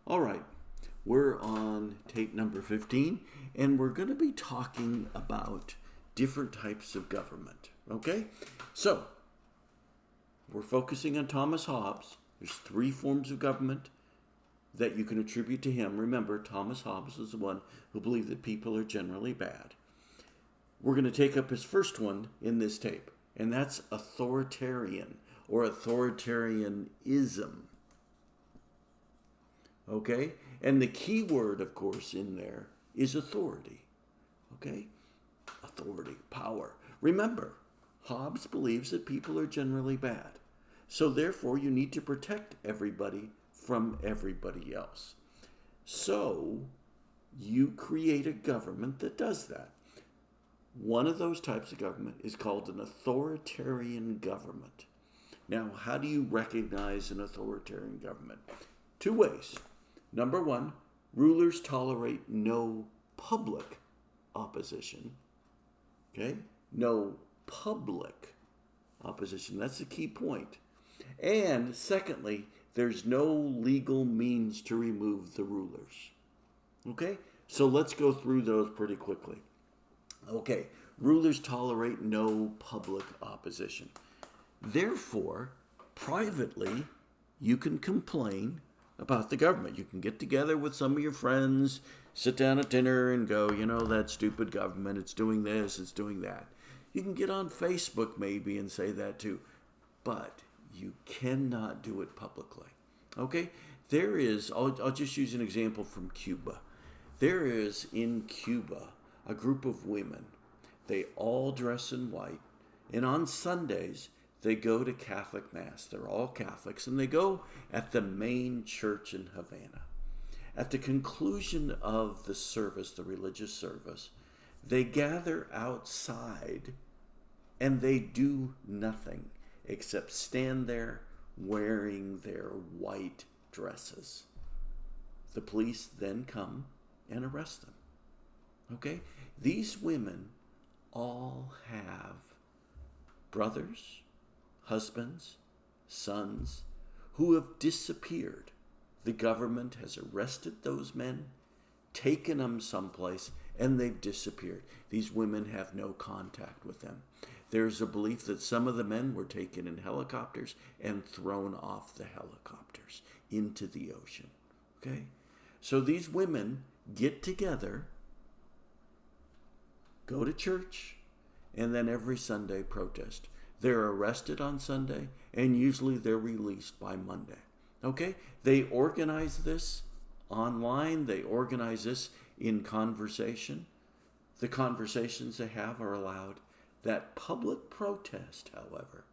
All right, we're on tape number 15, and we're going to be talking about different types of government. Okay? So, we're focusing on Thomas Hobbes. There's three forms of government that you can attribute to him. Remember, Thomas Hobbes is the one who believed that people are generally bad. We're going to take up his first one in this tape, and that's authoritarian or authoritarianism. Okay? And the key word, of course, in there is authority. Okay? Authority, power. Remember, Hobbes believes that people are generally bad. So therefore, you need to protect everybody from everybody else. So, you create a government that does that. One of those types of government is called an authoritarian government. Now, how do you recognize an authoritarian government? Two ways. Number one, rulers tolerate no public opposition. Okay? No public opposition. That's the key point. And secondly, there's no legal means to remove the rulers. Okay? So let's go through those pretty quickly. Okay, rulers tolerate no public opposition. Therefore, privately, you can complain about the government. You can get together with some of your friends, sit down at dinner and go, that stupid government, it's doing this, it's doing that. You can get on Facebook maybe and say that too. But you cannot do it publicly. Okay? There is, I'll just use an example from Cuba. There is in Cuba a group of women. They all dress in white. And on Sundays, they go to Catholic Mass. They're all Catholics. And they go at the main church in Havana. At the conclusion of the service, the religious service, they gather outside and they do nothing except stand there wearing their white dresses. The police then come and arrest them. Okay? These women all have brothers, husbands, sons who have disappeared. The government has arrested those men, taken them someplace, and they've disappeared. These women have no contact with them. There's a belief that some of the men were taken in helicopters and thrown off the helicopters into the ocean. Okay? So these women get together, go to church, and then every Sunday protest. They're arrested on Sunday, and usually they're released by Monday. Okay? They organize this online. They organize this in conversation. The conversations they have are allowed. That public protest, however,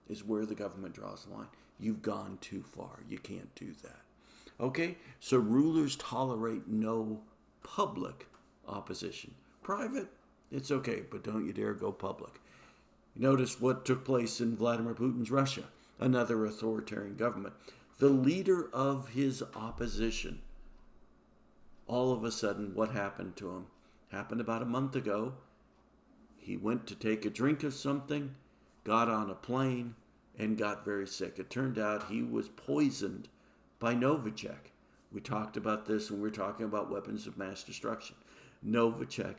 is where the government draws the line. You've gone too far. You can't do that. Okay? So rulers tolerate no public opposition. Private, it's okay, but don't you dare go public. Notice what took place in Vladimir Putin's Russia, another authoritarian government. The leader of his opposition, all of a sudden, what happened to him? Happened about a month ago. He went to take a drink of something, got on a plane, and got very sick. It turned out he was poisoned by Novichok. We talked about this when we were talking about weapons of mass destruction. Novichok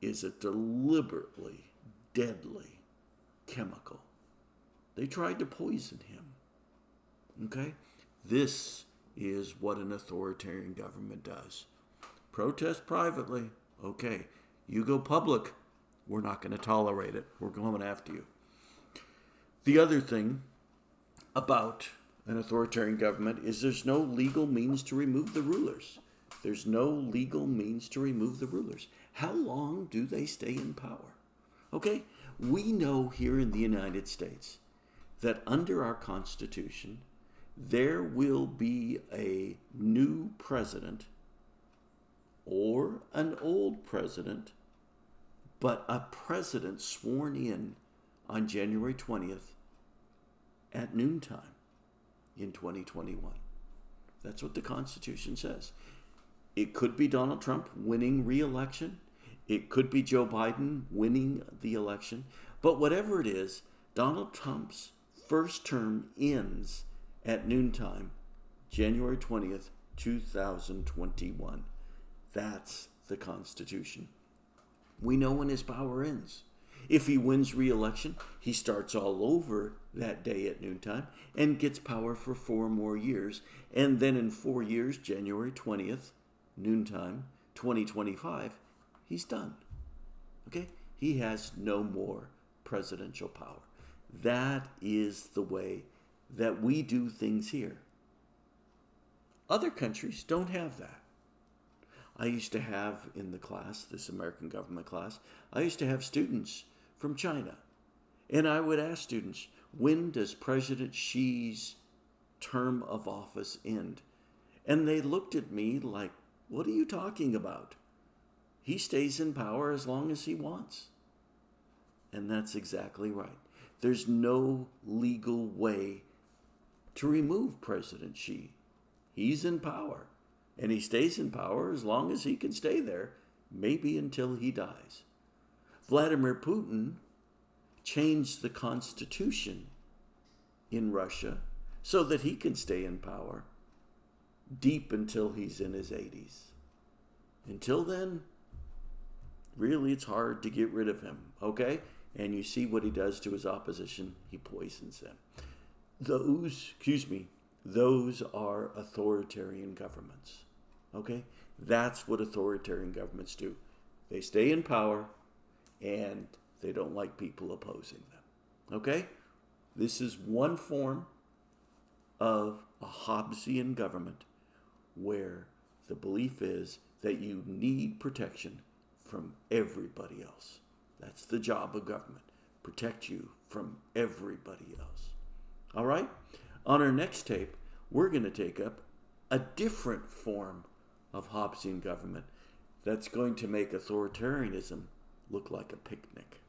is a deliberately deadly chemical. They tried to poison him. Okay? This is what an authoritarian government does. Protest privately. Okay. You go public. We're not going to tolerate it. We're going after you. The other thing about an authoritarian government is there's no legal means to remove the rulers. There's no legal means to remove the rulers. How long do they stay in power? Okay, we know here in the United States that under our Constitution, there will be a new president or an old president, but a president sworn in on January 20th at noontime in 2021. That's what the Constitution says. It could be Donald Trump winning re-election. It could be Joe Biden winning the election. But whatever it is, Donald Trump's first term ends at noontime, January 20th, 2021. That's the Constitution. We know when his power ends. If he wins re-election, he starts all over that day at noontime and gets power for 4 more years. And then in 4 years, January 20th, noontime, 2025, he's done. Okay? He has no more presidential power. That is the way that we do things here. Other countries don't have that. I used to have in the class, this American government class, I used to have students from China. And I would ask students, when does President Xi's term of office end? And they looked at me like, what are you talking about? He stays in power as long as he wants. And that's exactly right. There's no legal way to remove President Xi. He's in power. And he stays in power as long as he can stay there, maybe until he dies. Vladimir Putin changed the constitution in Russia so that he can stay in power deep until he's in his 80s. Until then, really it's hard to get rid of him, okay? And you see what he does to his opposition. He poisons them. Those are authoritarian governments, okay? That's what authoritarian governments do. They stay in power and they don't like people opposing them, okay? This is one form of a Hobbesian government where the belief is that you need protection from everybody else. That's the job of government, protect you from everybody else. All right? On our next tape, we're going to take up a different form of Hobbesian government that's going to make authoritarianism look like a picnic.